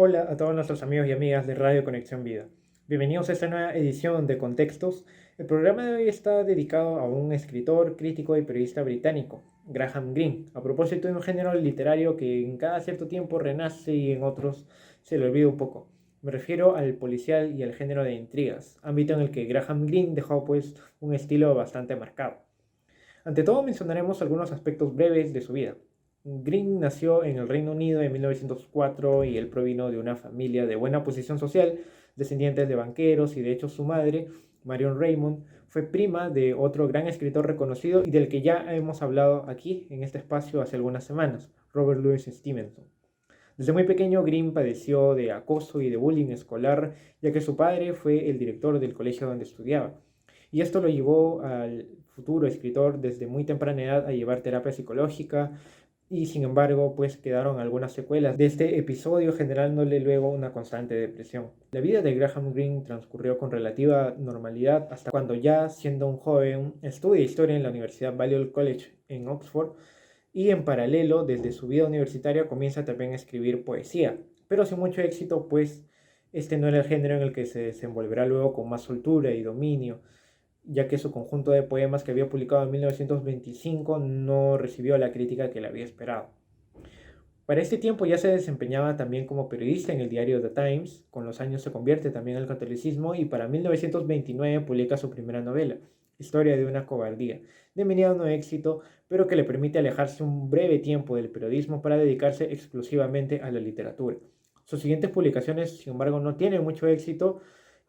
Hola a todos nuestros amigos y amigas de Radio Conexión Vida. Bienvenidos a esta nueva edición de Contextos. El programa de hoy está dedicado a un escritor, crítico y periodista británico, Graham Greene, a propósito de un género literario que en cada cierto tiempo renace y en otros se le olvida un poco. Me refiero al policial y al género de intrigas, ámbito en el que Graham Greene dejó pues un estilo bastante marcado. Ante todo mencionaremos algunos aspectos breves de su vida. Greene nació en el Reino Unido en 1904 y él provino de una familia de buena posición social, descendientes de banqueros, y de hecho su madre, Marion Raymond, fue prima de otro gran escritor reconocido y del que ya hemos hablado aquí en este espacio hace algunas semanas, Robert Louis Stevenson. Desde muy pequeño, Greene padeció de acoso y de bullying escolar, ya que su padre fue el director del colegio donde estudiaba. Y esto lo llevó al futuro escritor desde muy temprana edad a llevar terapia psicológica, y sin embargo pues quedaron algunas secuelas de este episodio, generándole luego una constante depresión. La vida de Graham Greene transcurrió con relativa normalidad hasta cuando, ya siendo un joven, estudia historia en la Universidad Balliol College en Oxford, y en paralelo desde su vida universitaria comienza también a escribir poesía, pero sin mucho éxito, pues este no era el género en el que se desenvolverá luego con más soltura y dominio, ya que su conjunto de poemas que había publicado en 1925 no recibió la crítica que le había esperado. Para este tiempo ya se desempeñaba también como periodista en el diario The Times, con los años se convierte también al catolicismo y para 1929 publica su primera novela, Historia de una cobardía, de mediano éxito, pero que le permite alejarse un breve tiempo del periodismo para dedicarse exclusivamente a la literatura. Sus siguientes publicaciones, sin embargo, no tienen mucho éxito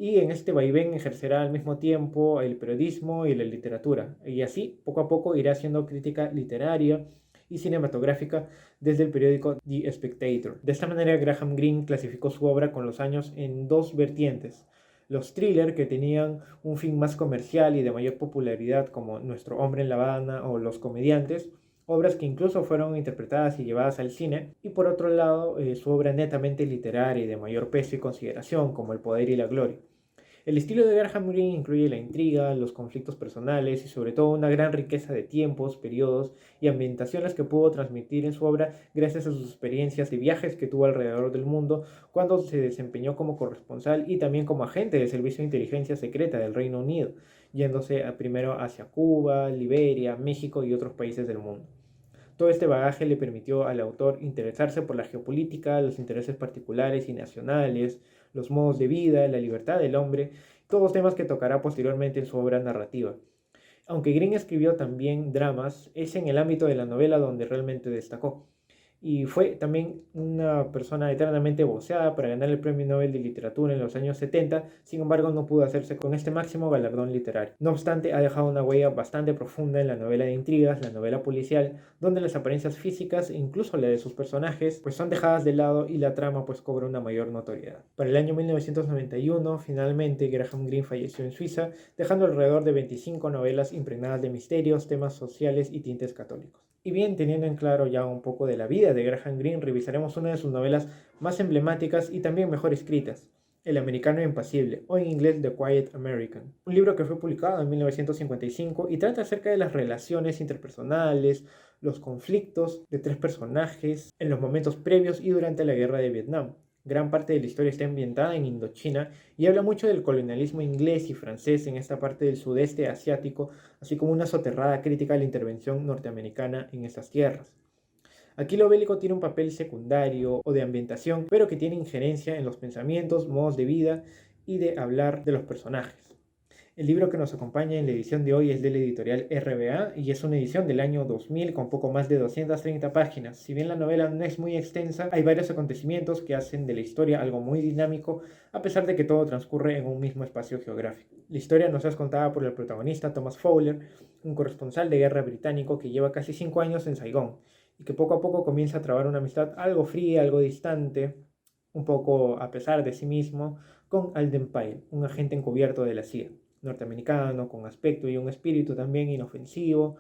y en este vaivén ejercerá al mismo tiempo el periodismo y la literatura, y así poco a poco irá haciendo crítica literaria y cinematográfica desde el periódico The Spectator. De esta manera, Graham Greene clasificó su obra con los años en dos vertientes: los thrillers, que tenían un fin más comercial y de mayor popularidad, como Nuestro hombre en la Habana o Los comediantes, obras que incluso fueron interpretadas y llevadas al cine, y por otro lado su obra netamente literaria y de mayor peso y consideración, como El poder y la gloria. El estilo de Graham Greene incluye la intriga, los conflictos personales y sobre todo una gran riqueza de tiempos, periodos y ambientaciones que pudo transmitir en su obra gracias a sus experiencias de viajes que tuvo alrededor del mundo cuando se desempeñó como corresponsal y también como agente del Servicio de Inteligencia Secreta del Reino Unido, yéndose primero hacia Cuba, Liberia, México y otros países del mundo. Todo este bagaje le permitió al autor interesarse por la geopolítica, los intereses particulares y nacionales, los modos de vida, la libertad del hombre, todos temas que tocará posteriormente en su obra narrativa. Aunque Greene escribió también dramas, es en el ámbito de la novela donde realmente destacó. Y fue también una persona eternamente voceada para ganar el Premio Nobel de Literatura en los años 70, sin embargo no pudo hacerse con este máximo galardón literario. No obstante, ha dejado una huella bastante profunda en la novela de intrigas, la novela policial, donde las apariencias físicas e incluso la de sus personajes pues son dejadas de lado y la trama pues cobra una mayor notoriedad. Para el año 1991, finalmente, Graham Greene falleció en Suiza, dejando alrededor de 25 novelas impregnadas de misterios, temas sociales y tintes católicos. Y bien, teniendo en claro ya un poco de la vida de Graham Greene, revisaremos una de sus novelas más emblemáticas y también mejor escritas, El americano impasible, o en inglés The Quiet American, un libro que fue publicado en 1955 y trata acerca de las relaciones interpersonales, los conflictos de tres personajes en los momentos previos y durante la guerra de Vietnam. Gran parte de la historia está ambientada en Indochina y habla mucho del colonialismo inglés y francés en esta parte del sudeste asiático, así como una soterrada crítica a la intervención norteamericana en estas tierras. Aquí lo bélico tiene un papel secundario o de ambientación, pero que tiene injerencia en los pensamientos, modos de vida y de hablar de los personajes. El libro que nos acompaña en la edición de hoy es de la editorial RBA y es una edición del año 2000 con poco más de 230 páginas. Si bien la novela no es muy extensa, hay varios acontecimientos que hacen de la historia algo muy dinámico, a pesar de que todo transcurre en un mismo espacio geográfico. La historia nos es contada por el protagonista Thomas Fowler, un corresponsal de guerra británico que lleva casi 5 años en Saigón y que poco a poco comienza a trabar una amistad algo fría, algo distante, un poco a pesar de sí mismo, con Alden Pyle, un agente encubierto de la CIA norteamericano, con aspecto y un espíritu también inofensivo,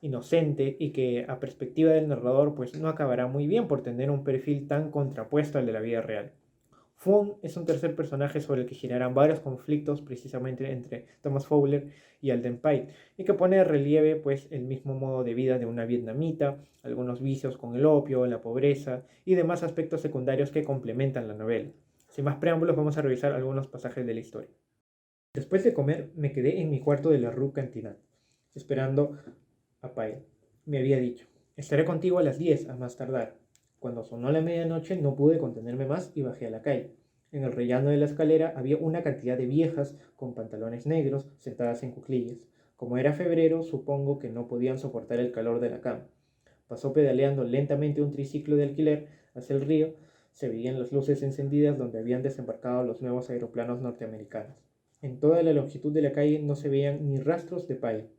inocente y que a perspectiva del narrador pues no acabará muy bien por tener un perfil tan contrapuesto al de la vida real. Fung es un tercer personaje sobre el que girarán varios conflictos precisamente entre Thomas Fowler y Alden Pyle, y que pone de relieve pues el mismo modo de vida de una vietnamita, algunos vicios con el opio, la pobreza y demás aspectos secundarios que complementan la novela. Sin más preámbulos, vamos a revisar algunos pasajes de la historia. Después de comer, me quedé en mi cuarto de la Rue Cantinat, esperando a Pyle. Me había dicho, estaré contigo a las 10 a más tardar. Cuando sonó la medianoche no pude contenerme más y bajé a la calle. En el rellano de la escalera había una cantidad de viejas con pantalones negros sentadas en cuclillas. Como era febrero, supongo que no podían soportar el calor de la cama. Pasó pedaleando lentamente un triciclo de alquiler hacia el río. Se veían las luces encendidas donde habían desembarcado los nuevos aeroplanos norteamericanos. En toda la longitud de la calle no se veían ni rastros de Pyle.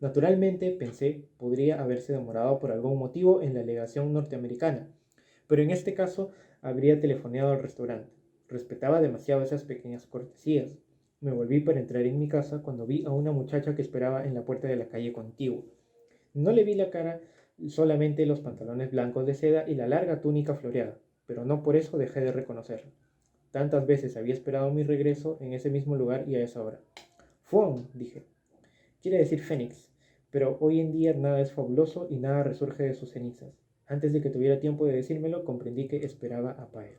Naturalmente, pensé, podría haberse demorado por algún motivo en la legación norteamericana, pero en este caso habría telefoneado al restaurante. Respetaba demasiado esas pequeñas cortesías. Me volví para entrar en mi casa cuando vi a una muchacha que esperaba en la puerta de la calle contigua. No le vi la cara, solamente los pantalones blancos de seda y la larga túnica floreada, pero no por eso dejé de reconocerla. Tantas veces había esperado mi regreso en ese mismo lugar y a esa hora. Fuon, dije. Quiere decir Fénix, pero hoy en día nada es fabuloso y nada resurge de sus cenizas. Antes de que tuviera tiempo de decírmelo, comprendí que esperaba a Pyle.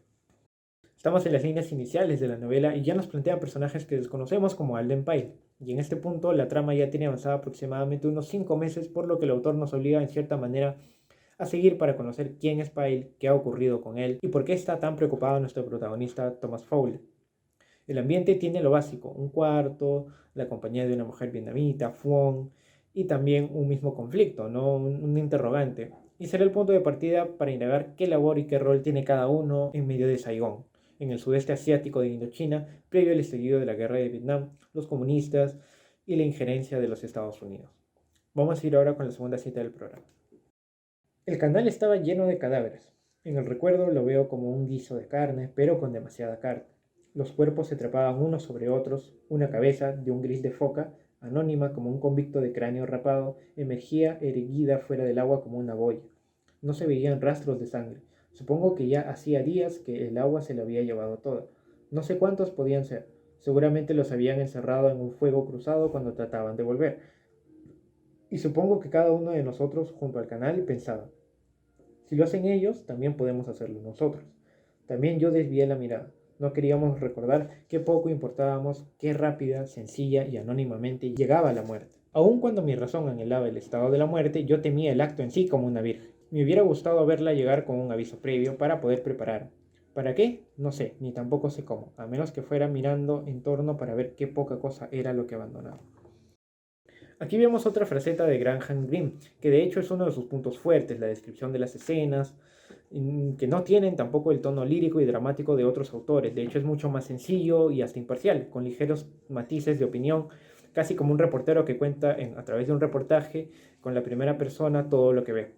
Estamos en las líneas iniciales de la novela y ya nos plantean personajes que desconocemos como Alden Pyle, y en este punto la trama ya tiene avanzada aproximadamente unos 5 meses, por lo que el autor nos obliga en cierta manera a seguir para conocer quién es Pyle, qué ha ocurrido con él y por qué está tan preocupado nuestro protagonista Thomas Fowler. El ambiente tiene lo básico, un cuarto, la compañía de una mujer vietnamita, Phuong, y también un mismo conflicto, ¿no? Un interrogante. Y será el punto de partida para indagar qué labor y qué rol tiene cada uno en medio de Saigón, en el sudeste asiático de Indochina, previo al estallido de la guerra de Vietnam, los comunistas y la injerencia de los Estados Unidos. Vamos a ir ahora con la segunda cita del programa. El canal estaba lleno de cadáveres. En el recuerdo lo veo como un guiso de carne, pero con demasiada carne. Los cuerpos se trepaban unos sobre otros, una cabeza, de un gris de foca, anónima como un convicto de cráneo rapado, emergía erguida fuera del agua como una boya. No se veían rastros de sangre. Supongo que ya hacía días que el agua se la había llevado toda. No sé cuántos podían ser. Seguramente los habían encerrado en un fuego cruzado cuando trataban de volver. Y supongo que cada uno de nosotros, junto al canal, pensaba, si lo hacen ellos, también podemos hacerlo nosotros. También yo desvié la mirada. No queríamos recordar qué poco importábamos, qué rápida, sencilla y anónimamente llegaba la muerte. Aun cuando mi razón anhelaba el estado de la muerte, yo temía el acto en sí como una virgen. Me hubiera gustado verla llegar con un aviso previo para poder preparar. ¿Para qué? No sé, ni tampoco sé cómo, a menos que fuera mirando en torno para ver qué poca cosa era lo que abandonaba. Aquí vemos otra faceta de Graham Greene, que de hecho es uno de sus puntos fuertes, la descripción de las escenas, que no tienen tampoco el tono lírico y dramático de otros autores. De hecho es mucho más sencillo y hasta imparcial, con ligeros matices de opinión, casi como un reportero que cuenta a través de un reportaje con la primera persona todo lo que ve.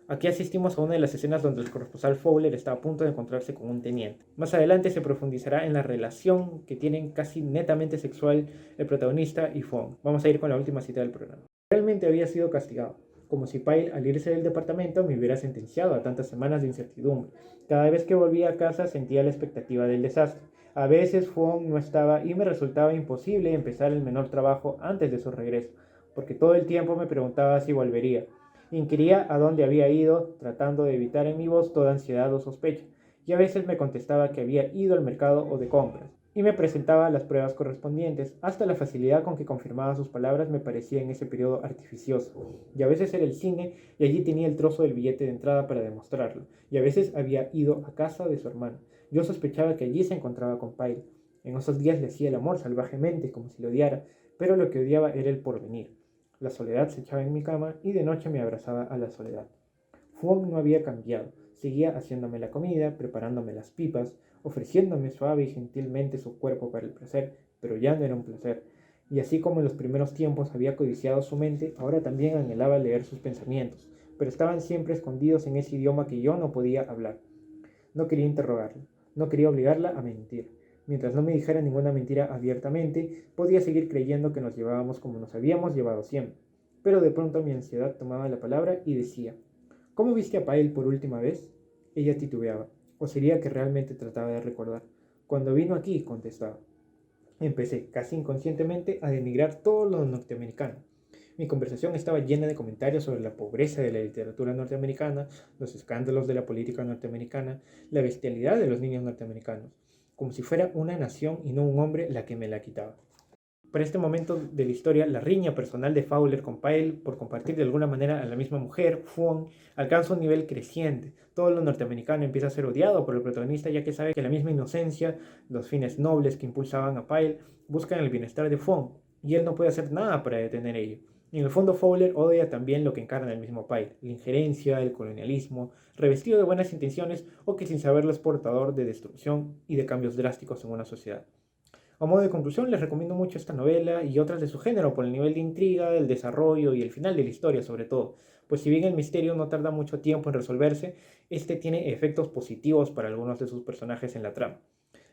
Aquí asistimos a una de las escenas donde el corresponsal Fowler está a punto de encontrarse con un teniente. Más adelante se profundizará en la relación que tienen casi netamente sexual el protagonista y Fong. Vamos a ir con la última cita del programa. Realmente había sido castigado, como si Pyle al irse del departamento me hubiera sentenciado a tantas semanas de incertidumbre. Cada vez que volvía a casa sentía la expectativa del desastre. A veces Fong no estaba y me resultaba imposible empezar el menor trabajo antes de su regreso, porque todo el tiempo me preguntaba si volvería. Inquiría a dónde había ido, tratando de evitar en mi voz toda ansiedad o sospecha, y a veces me contestaba que había ido al mercado o de compras, y me presentaba las pruebas correspondientes. Hasta la facilidad con que confirmaba sus palabras me parecía en ese periodo artificioso, y a veces era el cine, y allí tenía el trozo del billete de entrada para demostrarlo, y a veces había ido a casa de su hermano. Yo sospechaba que allí se encontraba con Pyle. En esos días le hacía el amor salvajemente, como si lo odiara, pero lo que odiaba era el porvenir. La soledad se echaba en mi cama y de noche me abrazaba a la soledad. Fong no había cambiado, seguía haciéndome la comida, preparándome las pipas, ofreciéndome suave y gentilmente su cuerpo para el placer, pero ya no era un placer. Y así como en los primeros tiempos había codiciado su mente, ahora también anhelaba leer sus pensamientos, pero estaban siempre escondidos en ese idioma que yo no podía hablar. No quería interrogarla, no quería obligarla a mentir. Mientras no me dijera ninguna mentira abiertamente, podía seguir creyendo que nos llevábamos como nos habíamos llevado siempre. Pero de pronto mi ansiedad tomaba la palabra y decía, ¿cómo viste a Pyle por última vez? Ella titubeaba. ¿O sería que realmente trataba de recordar? Cuando vino aquí, contestaba. Empecé, casi inconscientemente, a denigrar todo lo norteamericano. Mi conversación estaba llena de comentarios sobre la pobreza de la literatura norteamericana, los escándalos de la política norteamericana, la bestialidad de los niños norteamericanos, como si fuera una nación y no un hombre la que me la quitaba. Para este momento de la historia, la riña personal de Fowler con Pyle por compartir de alguna manera a la misma mujer, Fong, alcanza un nivel creciente. Todo lo norteamericano empieza a ser odiado por el protagonista, ya que sabe que la misma inocencia, los fines nobles que impulsaban a Pyle, buscan el bienestar de Fong, y él no puede hacer nada para detener ello. Y en el fondo Fowler odia también lo que encarna el mismo Pyle, la injerencia, el colonialismo, revestido de buenas intenciones o que sin saberlo es portador de destrucción y de cambios drásticos en una sociedad. A modo de conclusión, les recomiendo mucho esta novela y otras de su género por el nivel de intriga, el desarrollo y el final de la historia sobre todo, pues si bien el misterio no tarda mucho tiempo en resolverse, este tiene efectos positivos para algunos de sus personajes en la trama.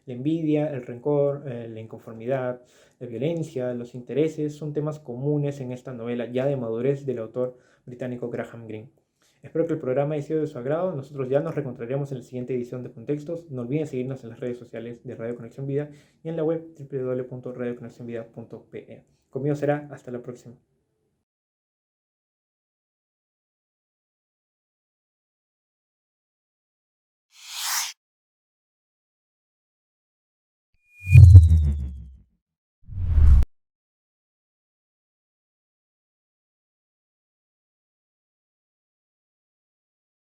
La envidia, el rencor, la inconformidad, la violencia, los intereses son temas comunes en esta novela ya de madurez del autor británico Graham Greene. Espero que el programa haya sido de su agrado. Nosotros ya nos reencontraremos en la siguiente edición de Contextos. No olviden seguirnos en las redes sociales de Radio Conexión Vida y en la web www.radioconexionvida.pe. Conmigo será hasta la próxima.